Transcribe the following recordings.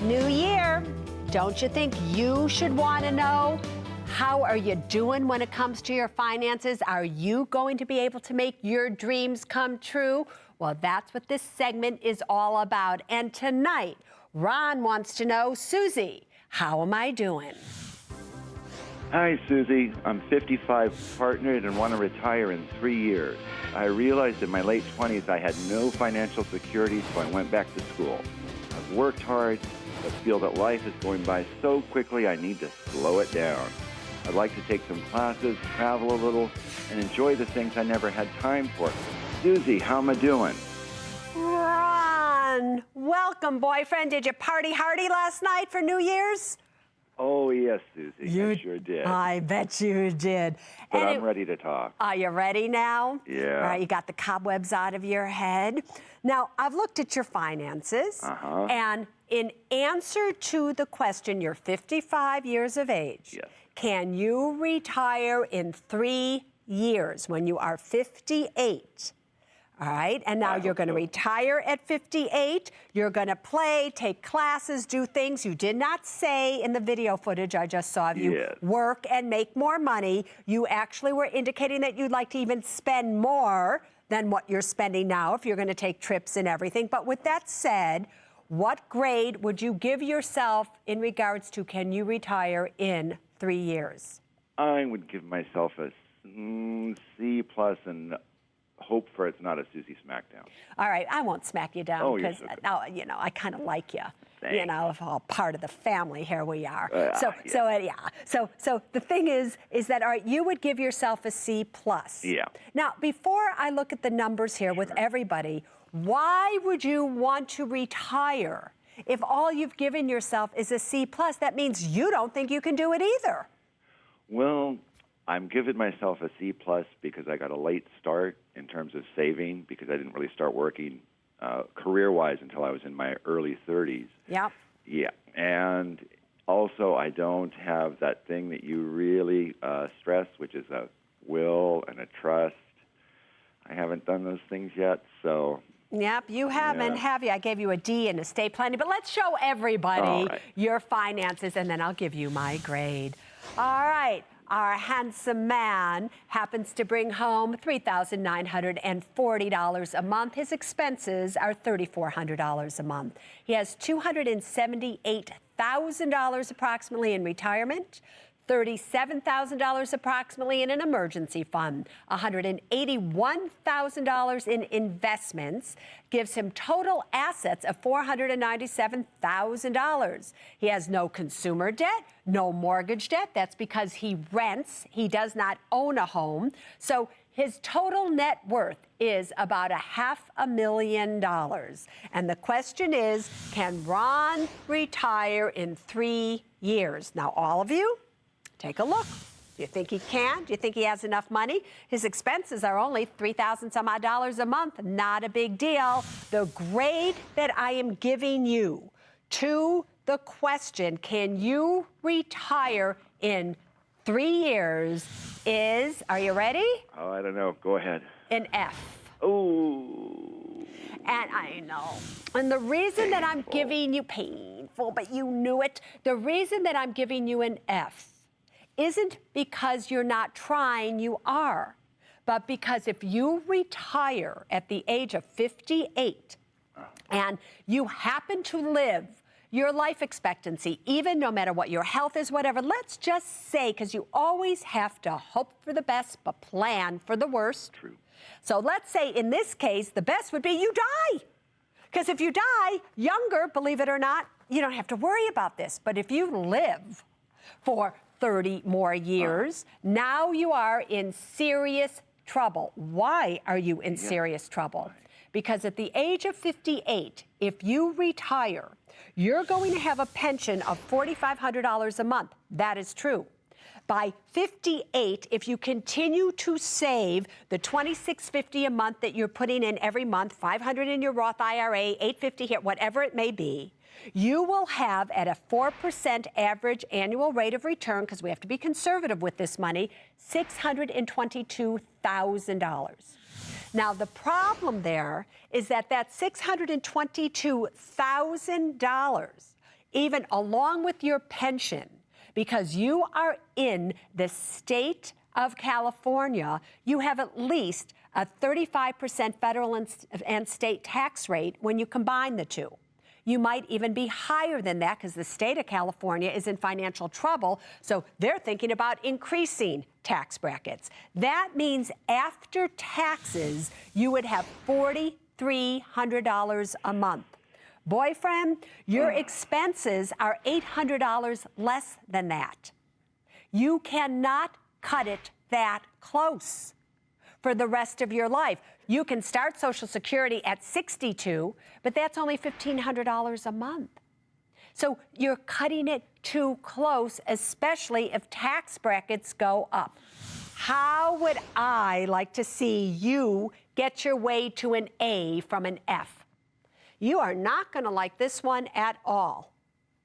New year. Don't you think you should want to know? How are you doing when it comes to your finances? Are you going to be able to make your dreams come true? Well, that's what this segment is all about. And tonight, Ron wants to know, Susie, how am I doing? Hi, Susie. I'm 55, partnered, and want to retire in 3 years. I realized in my late 20s I had no financial security, so I went back to school. I've worked hard, but feel that life is going by so quickly I need to slow it down. I'd like to take some classes, travel a little, and enjoy the things I never had time for. Susie, how am I doing? Ron, welcome, boyfriend. Did you party hardy last night for New Year's? Oh, yes, Susie, I sure did. I bet you did. But I'm ready to talk. Are you ready now? Yeah. All right, you got the cobwebs out of your head. Now, I've looked at your finances, and in answer to the question, you're 55 years of age. Yes. Can you retire in 3 years when you are 58? All right, and now you're going to retire at 58. You're going to play, take classes, do things you did not say in the video footage I just saw of you. Work and make more money. You actually were indicating that you'd like to even spend more than what you're spending now if you're going to take trips and everything. But with that said, what grade would you give yourself in regards to can you retire in 3 years? I would give myself a C plus and hope for it's not a Susie smackdown. All right, I won't smack you down because you know I kind of like you. Thanks. You know, all part of the family. Here we are. So the thing is that all right, you would give yourself a C plus. Yeah. Now, before I look at the numbers here with everybody, why would you want to retire if all you've given yourself is a C plus? That means you don't think you can do it either. Well, I'm giving myself a C plus because I got a late start in terms of saving because I didn't really start working career-wise until I was in my early 30s. Yep. Yeah, and also I don't have that thing that you really stress, which is a will and a trust. I haven't done those things yet, so... Yep, you haven't, have you? I gave you a D in estate planning, but let's show everybody your finances, and then I'll give you my grade. All right. Our handsome man happens to bring home $3,940 a month. His expenses are $3,400 a month. He has $278,000 approximately in retirement, $37,000 approximately in an emergency fund, $181,000 in investments, gives him total assets of $497,000. He has no consumer debt, no mortgage debt. That's because he rents. He does not own a home. So his total net worth is about $500,000. And the question is, can Ron retire in 3 years? Now, all of you, take a look. Do you think he can? Do you think he has enough money? His expenses are only $3,000 some odd a month. Not a big deal. The grade that I am giving you to the question, can you retire in 3 years, is, are you ready? Oh, I don't know. Go ahead. An F. Oh. And I know. And the reason that I'm giving you painful, but you knew it, the reason that I'm giving you an F isn't because you're not trying, you are, but because if you retire at the age of 58 and you happen to live your life expectancy, even no matter what your health is, whatever, let's just say, because you always have to hope for the best, but plan for the worst. True. So let's say in this case, the best would be you die. Because if you die younger, believe it or not, you don't have to worry about this. But if you live for 30 more years, now you are in serious trouble. Why are you in serious trouble? Because at the age of 58, if you retire, you're going to have a pension of $4,500 a month. That is true. By 58, if you continue to save the $2,650 a month that you're putting in every month, $500 in your Roth IRA, $850 here, whatever it may be, you will have at a 4% average annual rate of return, because we have to be conservative with this money, $622,000. Now, the problem there is that that $622,000 even along with your pension, because you are in the state of California, you have at least a 35% federal and state tax rate when you combine the two. You might even be higher than that because the state of California is in financial trouble, so they're thinking about increasing tax brackets. That means after taxes, you would have $4,300 a month. Boyfriend, your expenses are $800 less than that. You cannot cut it that close for the rest of your life. You can start Social Security at 62, but that's only $1,500 a month. So you're cutting it too close, especially if tax brackets go up. How would I like to see you get your way to an A from an F? You are not going to like this one at all.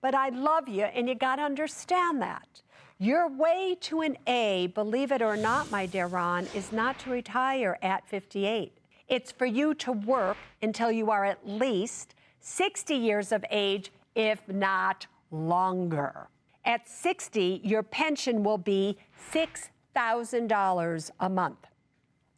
But I love you, and you got to understand that. Your way to an A, believe it or not, my dear Ron, is not to retire at 58. It's for you to work until you are at least 60 years of age, if not longer. At 60, your pension will be $6,000 a month.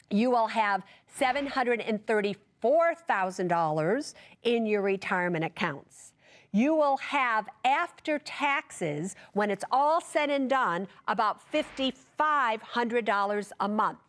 You will have $734,000 in your retirement accounts. You will have, after taxes, when it's all said and done, about $5,500 a month.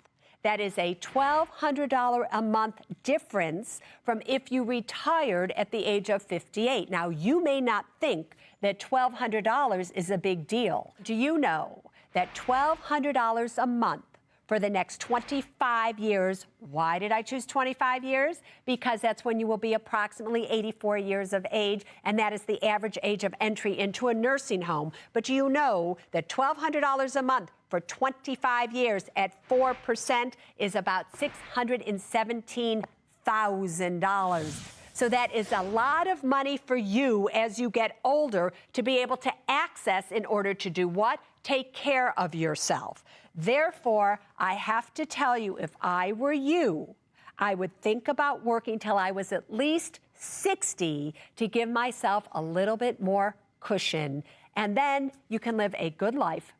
That is a $1,200 a month difference from if you retired at the age of 58. Now, you may not think that $1,200 is a big deal. Do you know that $1,200 a month for the next 25 years. Why did I choose 25 years? Because that's when you will be approximately 84 years of age, and that is the average age of entry into a nursing home. But you know that $1,200 a month for 25 years at 4% is about $617,000. So that is a lot of money for you as you get older to be able to access in order to do what? Take care of yourself. Therefore, I have to tell you, if I were you, I would think about working till I was at least 60 to give myself a little bit more cushion. And then you can live a good life,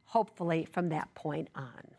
hopefully from that point on.